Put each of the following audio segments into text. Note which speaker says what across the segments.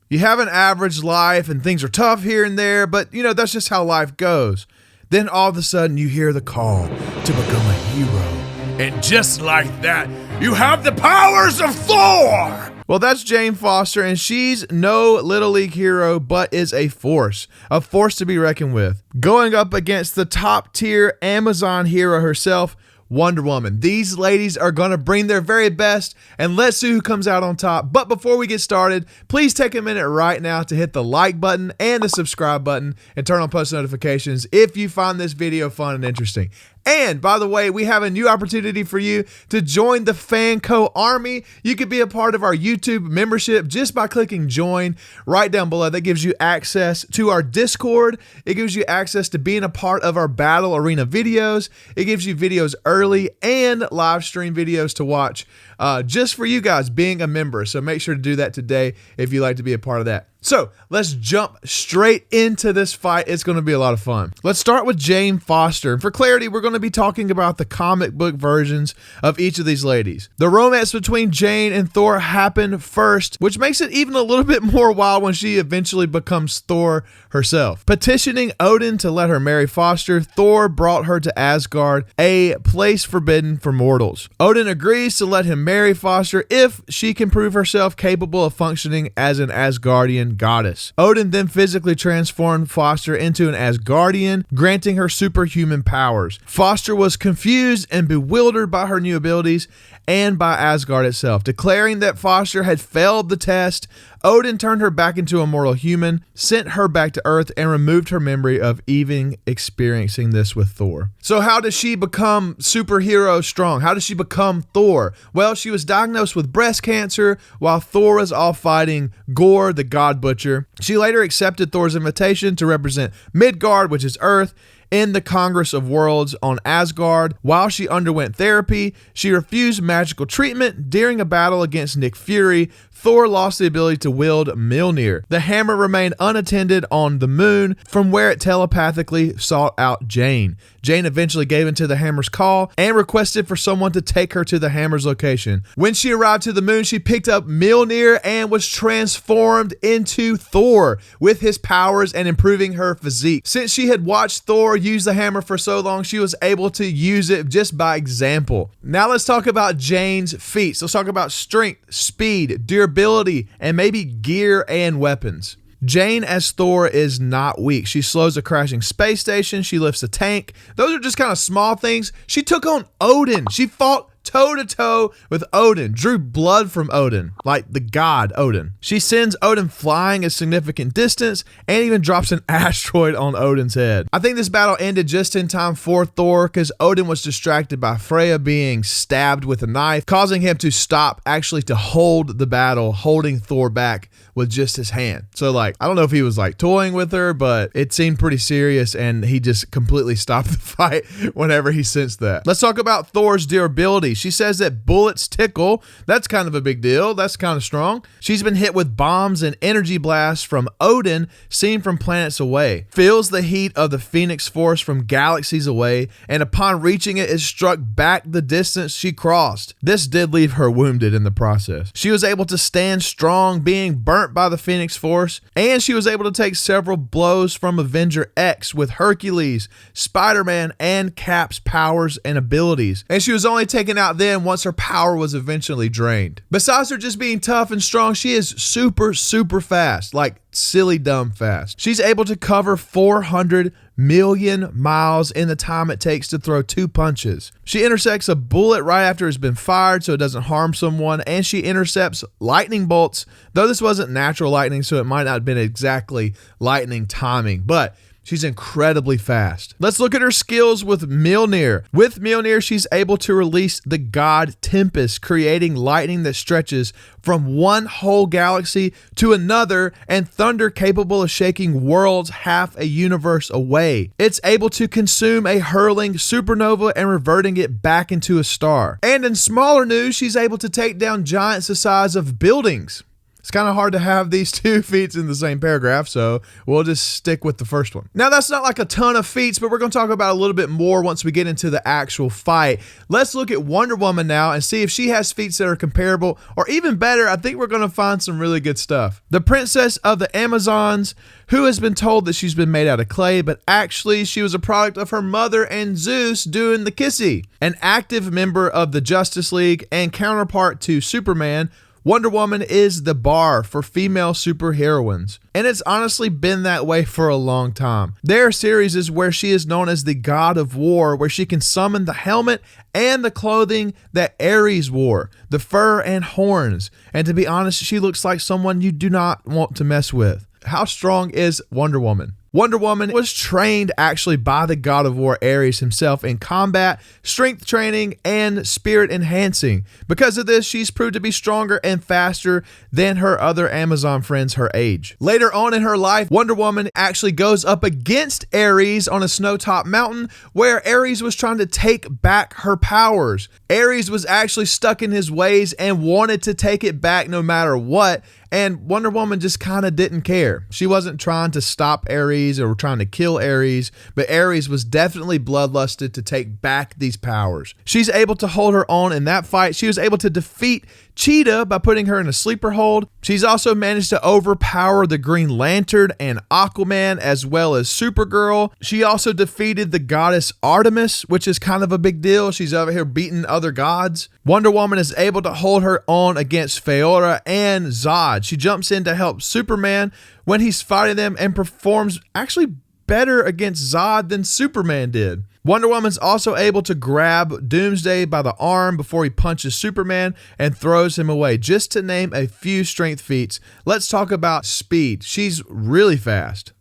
Speaker 1: You have an average life and things are tough here and there, but that's just how life goes. Then all of a sudden you hear the call to become a hero. And just like that, you have the powers of Thor! Well, that's Jane Foster, and she's no Little League hero, but is a force to be reckoned with. Going up against the top tier Amazon hero herself, Wonder Woman. These ladies are going to bring their very best, and let's see who comes out on top. But before we get started, please take a minute right now to hit the like button and the subscribe button and turn on post notifications if you find this video fun and interesting. And by the way, we have a new opportunity for you to join the DanCo army. You could be a part of our YouTube membership just by clicking join right down below. That gives you access to our Discord. It gives you access to being a part of our battle arena videos. It gives you videos early and live stream videos to watch just for you guys being a member. So make sure to do that today if you'd like to be a part of that. So let's jump straight into this fight. It's going to be a lot of fun. Let's start with Jane Foster. And for clarity, we're going to be talking about the comic book versions of each of these ladies. The romance between Jane and Thor happened first, which makes it even a little bit more wild when she eventually becomes Thor herself. Petitioning Odin to let her marry Foster, Thor brought her to Asgard, a place forbidden for mortals. Odin agrees to let him marry Foster if she can prove herself capable of functioning as an Asgardian goddess. Odin then physically transformed Foster into an Asgardian, granting her superhuman powers. Foster was confused and bewildered by her new abilities and by Asgard itself. Declaring that Foster had failed the test, Odin turned her back into a mortal human, sent her back to Earth, and removed her memory of even experiencing this with Thor. So how does she become superhero strong? How does she become Thor? Well, she was diagnosed with breast cancer while Thor was off fighting Gore, the God Butcher. She later accepted Thor's invitation to represent Midgard, which is Earth, in the Congress of Worlds on Asgard. While she underwent therapy, she refused magical treatment. During a battle against Nick Fury, Thor lost the ability to wield Mjolnir. The hammer remained unattended on the moon, from where it telepathically sought out Jane. Jane eventually gave into the hammer's call and requested for someone to take her to the hammer's location. When she arrived to the moon, she picked up Mjolnir and was transformed into Thor with his powers and improving her physique. Since she had watched Thor use the hammer for so long, she was able to use it just by example. Now let's talk about Jane's feats. Let's talk about strength, speed, durability, and maybe gear and weapons. Jane as Thor is not weak. She slows a crashing space station. She lifts a tank. Those are just kind of small things. She took on Odin. She fought toe-to-toe with Odin, drew blood from Odin, like the god Odin. She sends Odin flying a significant distance and even drops an asteroid on Odin's head. I think this battle ended just in time for Thor because Odin was distracted by Freya being stabbed with a knife, causing him to stop, actually to hold the battle, holding Thor back with just his hand. So I don't know if he was toying with her, but it seemed pretty serious and he just completely stopped the fight whenever he sensed that. Let's talk about Thor's durability. She says that bullets tickle. That's kind of a big deal. That's kind of strong. She's been hit with bombs and energy blasts from Odin, seen from planets away. Feels the heat of the Phoenix Force from galaxies away, and upon reaching it, is struck back the distance she crossed. This did leave her wounded in the process. She was able to stand strong, being burnt by the Phoenix Force, and she was able to take several blows from Avenger X with Hercules, Spider-Man, and Cap's powers and abilities. And she was only taken out then once her power was eventually drained. Besides her just being tough and strong, she is super fast, silly dumb fast. She's able to cover 400 million miles in the time it takes to throw 2 punches. She intersects a bullet right after it's been fired so it doesn't harm someone, and she intercepts lightning bolts, though this wasn't natural lightning, so it might not have been exactly lightning timing, but she's incredibly fast. Let's look at her skills with Mjolnir. With Mjolnir, she's able to release the god Tempest, creating lightning that stretches from one whole galaxy to another, and thunder capable of shaking worlds half a universe away. It's able to consume a hurling supernova and reverting it back into a star. And in smaller news, she's able to take down giants the size of buildings. It's kind of hard to have these two feats in the same paragraph, so we'll just stick with the first one. Now, that's not like a ton of feats, but we're going to talk about a little bit more once we get into the actual fight. Let's look at Wonder Woman now and see if she has feats that are comparable, or even better, I think we're going to find some really good stuff. The princess of the Amazons, who has been told that she's been made out of clay, but actually she was a product of her mother and Zeus doing the kissy. An active member of the Justice League and counterpart to Superman, Wonder Woman is the bar for female superheroines, and it's honestly been that way for a long time. There are series where she is known as the God of War, where she can summon the helmet and the clothing that Ares wore, the fur and horns, and to be honest, she looks like someone you do not want to mess with. How strong is Wonder Woman? Wonder Woman was trained actually by the God of War Ares himself in combat, strength training, and spirit enhancing. Because of this, she's proved to be stronger and faster than her other Amazon friends her age. Later on in her life, Wonder Woman actually goes up against Ares on a snow-topped mountain where Ares was trying to take back her powers. Ares was actually stuck in his ways and wanted to take it back no matter what. And Wonder Woman just kind of didn't care. She wasn't trying to stop Ares or trying to kill Ares, but Ares was definitely bloodlusted to take back these powers. She's able to hold her own in that fight. She was able to defeat Cheetah by putting her in a sleeper hold. She's also managed to overpower the Green Lantern and Aquaman, as well as Supergirl. She also defeated the goddess Artemis, which is kind of a big deal. She's over here beating other gods. Wonder Woman is able to hold her own against Feora and Zod. She jumps in to help Superman when he's fighting them and performs actually better against Zod than Superman did. Wonder Woman's also able to grab Doomsday by the arm before he punches Superman and throws him away, just to name a few strength feats. Let's talk about speed. She's really fast.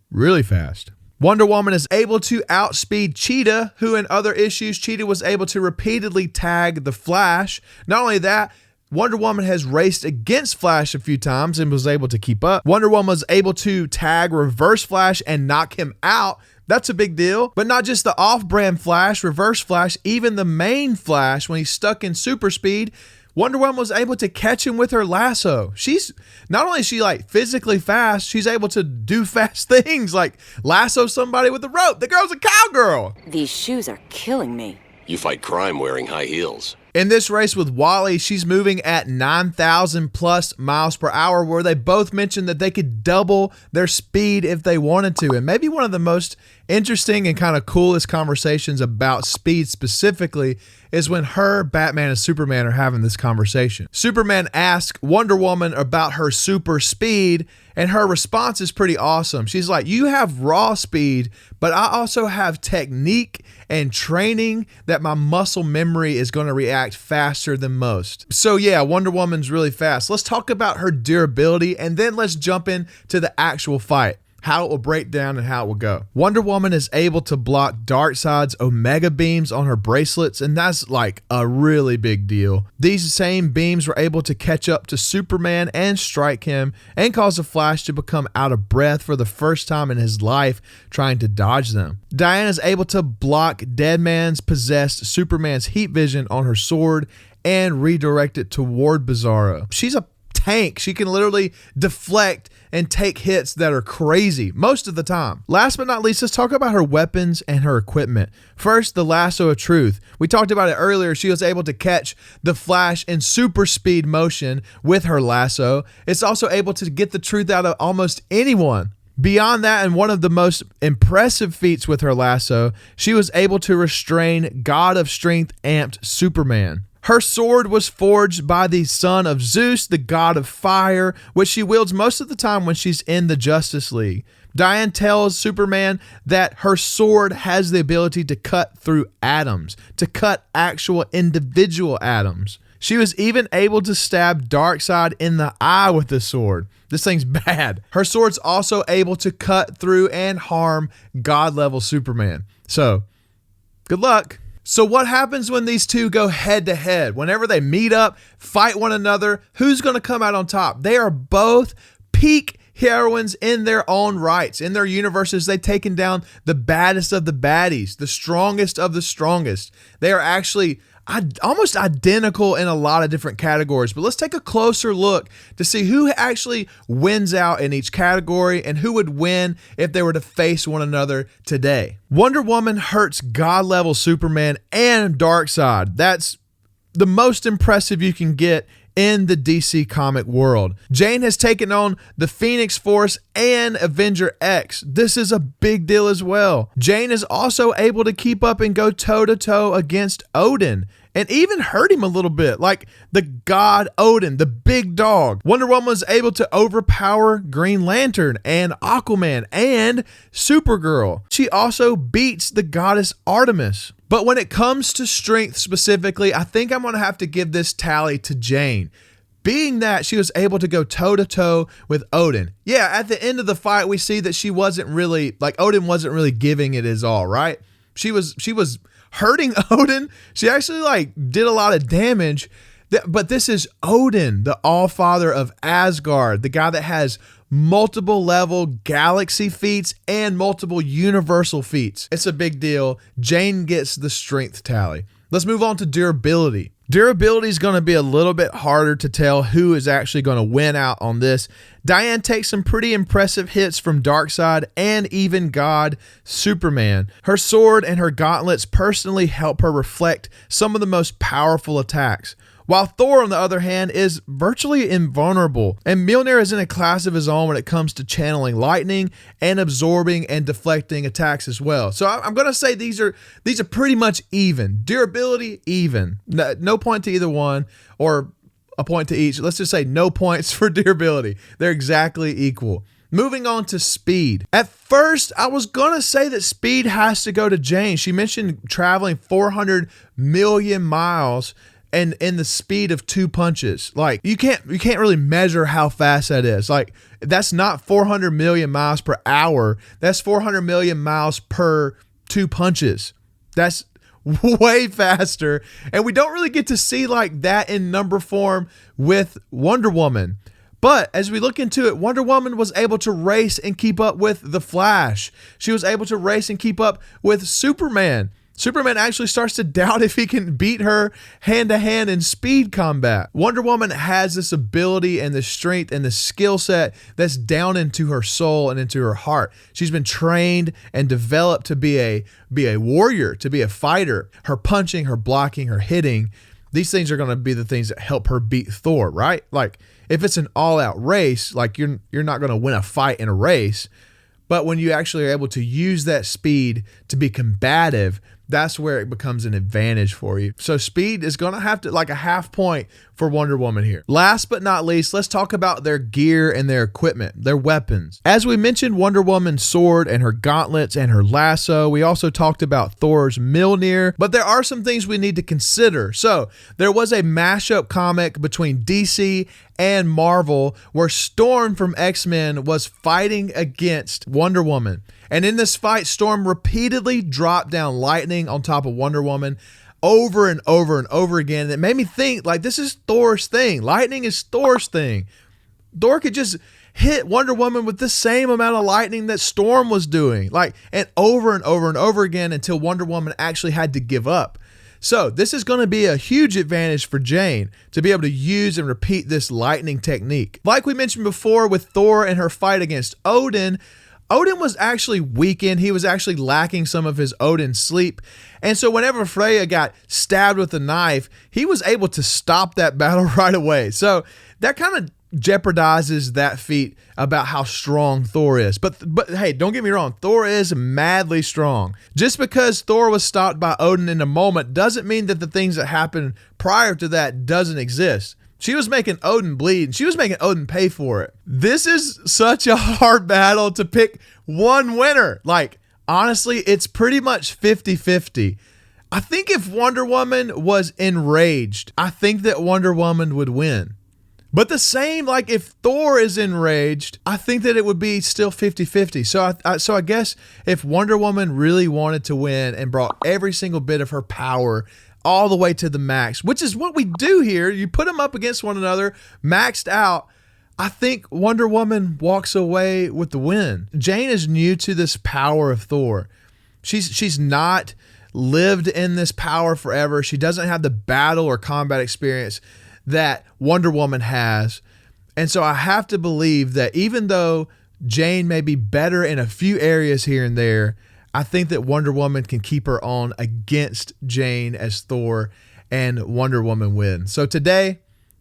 Speaker 1: Really fast. Wonder Woman is able to outspeed Cheetah, who in other issues, Cheetah was able to repeatedly tag the Flash. Not only that, Wonder Woman has raced against Flash a few times and was able to keep up. Wonder Woman was able to tag Reverse Flash and knock him out. That's a big deal. But not just the off-brand Flash, Reverse Flash, even the main Flash, when he's stuck in super speed, Wonder Woman was able to catch him with her lasso. She's not only is she like physically fast, she's able to do fast things like lasso somebody with a rope. The girl's a cowgirl.
Speaker 2: These shoes are killing me.
Speaker 3: You fight crime wearing high heels.
Speaker 1: In this race with Wally, she's moving at 9,000 plus miles per hour, where they both mentioned that they could double their speed if they wanted to. And maybe one of the most interesting and kind of coolest conversations about speed specifically is when her, Batman, and Superman are having this conversation. Superman asks Wonder Woman about her super speed, and her response is pretty awesome. She's like, you have raw speed, but I also have technique and training that my muscle memory is going to react faster than most. So yeah, Wonder Woman's really fast. Let's talk about her durability, and then let's jump into the actual fight, how it will break down and how it will go. Wonder Woman is able to block Darkseid's Omega beams on her bracelets, and that's like a really big deal. These same beams were able to catch up to Superman and strike him and cause the Flash to become out of breath for the first time in his life trying to dodge them. Diana is able to block Deadman's possessed Superman's heat vision on her sword and redirect it toward Bizarro. She's a tank. She can literally deflect and take hits that are crazy most of the time. Last but not least, let's talk about her weapons and her equipment. First, the lasso of truth. We talked about it earlier. She was able to catch the Flash in super speed motion with her lasso. It's also able to get the truth out of almost anyone. Beyond that, and one of the most impressive feats with her lasso, she was able to restrain God of Strength amped Superman. Her sword was forged by the son of Zeus, the god of fire, which she wields most of the time when she's in the Justice League. Diane tells Superman that her sword has the ability to cut through atoms, to cut actual individual atoms. She was even able to stab Darkseid in the eye with the sword. This thing's bad. Her sword's also able to cut through and harm God-level Superman. So, good luck. So what happens when these two go head to head? Whenever they meet up, fight one another, who's going to come out on top? They are both peak heroines in their own rights. In their universes, they've taken down the baddest of the baddies, the strongest of the strongest. They are actually, almost identical in a lot of different categories, but let's take a closer look to see who actually wins out in each category and who would win if they were to face one another today. Wonder Woman hurts God-level Superman and Darkseid. That's the most impressive you can get in the DC comic world. Jane has taken on the Phoenix Force and Avenger X. This is a big deal as well. Jane is also able to keep up and go toe-to-toe against Odin and even hurt him a little bit, like the god Odin, the big dog. Wonder Woman was able to overpower Green Lantern and Aquaman and Supergirl. She also beats the goddess Artemis. But when it comes to strength specifically, I think I'm going to have to give this tally to Jane. Being that she was able to go toe-to-toe with Odin. Yeah, at the end of the fight, we see that she wasn't really, like Odin wasn't really giving it his all, right? She was hurting Odin. She actually did a lot of damage. But this is Odin, the All-Father of Asgard, the guy that has multiple level galaxy feats and multiple universal feats. It's a big deal. Jane gets the strength tally. Let's move on to durability. Durability is going to be a little bit harder to tell who is actually going to win out on this. Diane takes some pretty impressive hits from Darkseid and even God Superman. Her sword and her gauntlets personally help her reflect some of the most powerful attacks, while Thor, on the other hand, is virtually invulnerable. And Mjolnir is in a class of his own when it comes to channeling lightning and absorbing and deflecting attacks as well. So I'm going to say these are pretty much even. Durability, even. No point to either one, or a point to each. Let's just say no points for durability. They're exactly equal. Moving on to speed. At first, I was going to say that speed has to go to Jane. She mentioned traveling 400 million miles and in the speed of 2 punches. Like, you can't really measure how fast that is. Like, that's not 400 million miles per hour. That's 400 million miles per 2 punches. That's way faster. And we don't really get to see like that in number form with Wonder Woman. But as we look into it, Wonder Woman was able to race and keep up with the Flash. She was able to race and keep up with Superman. Superman actually starts to doubt if he can beat her hand-to-hand in speed combat. Wonder Woman has this ability and the strength and the skill set that's down into her soul and into her heart. She's been trained and developed to be a warrior, to be a fighter. Her punching, her blocking, her hitting, these things are going to be the things that help her beat Thor, right? Like, if it's an all-out race, like you're not going to win a fight in a race. But when you actually are able to use that speed to be combative, that's where it becomes an advantage for you. So speed is going to have to, like, a half point for Wonder Woman here. Last but not least, let's talk about their gear and their equipment, their weapons. As we mentioned, Wonder Woman's sword and her gauntlets and her lasso. We also talked about Thor's Mjolnir, but there are some things we need to consider. So there was a mashup comic between DC and Marvel where Storm from X-Men was fighting against Wonder Woman. And in this fight, Storm repeatedly dropped down lightning on top of Wonder Woman over and over and over again. And it made me think, like, this is Thor's thing. Lightning is Thor's thing. Thor could just hit Wonder Woman with the same amount of lightning that Storm was doing, like, and over and over and over again until Wonder Woman actually had to give up. So this is going to be a huge advantage for Jane to be able to use and repeat this lightning technique. Like we mentioned before with Thor and her fight against Odin, Odin was actually weakened. He was actually lacking some of his Odin sleep. And so whenever Freya got stabbed with a knife, he was able to stop that battle right away. So that kind of jeopardizes that feat about how strong Thor is. But hey, don't get me wrong, Thor is madly strong. Just because Thor was stopped by Odin in a moment doesn't mean that the things that happened prior to that doesn't exist. She was making Odin bleed, and she was making Odin pay for it. This is such a hard battle to pick one winner. Like, honestly, it's pretty much 50-50. I think if Wonder Woman was enraged, I think that Wonder Woman would win. But the same, like, if Thor is enraged, I think that it would be still 50-50. So I guess if Wonder Woman really wanted to win and brought every single bit of her power all the way to the max, which is what we do here. You put them up against one another, maxed out. I think Wonder Woman walks away with the win. Jane is new to this power of Thor. She's not lived in this power forever. She doesn't have the battle or combat experience that Wonder Woman has. And so I have to believe that even though Jane may be better in a few areas here and there, I think that Wonder Woman can keep her on against Jane as Thor, and Wonder Woman wins. So today,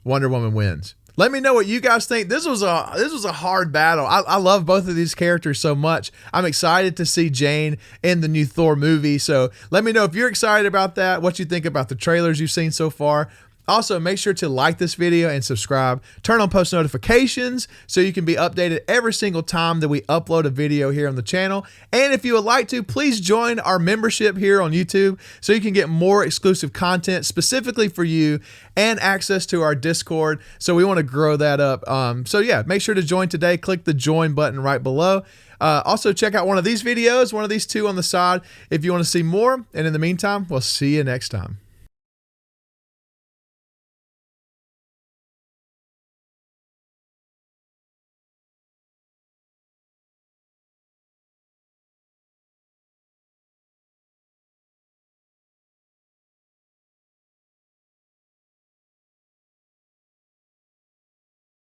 Speaker 1: Wonder Woman wins. Let me know what you guys think. This was a hard battle. I love both of these characters so much. I'm excited to see Jane in the new Thor movie. So let me know if you're excited about that, what you think about the trailers you've seen so far. Also, make sure to like this video and subscribe. Turn on post notifications so you can be updated every single time that we upload a video here on the channel. And if you would like to, please join our membership here on YouTube so you can get more exclusive content specifically for you and access to our Discord. So we want to grow that up. So yeah, make sure to join today. Click the join button right below. Also, check out one of these videos, one of these two on the side if you want to see more. And in the meantime, we'll see you next time.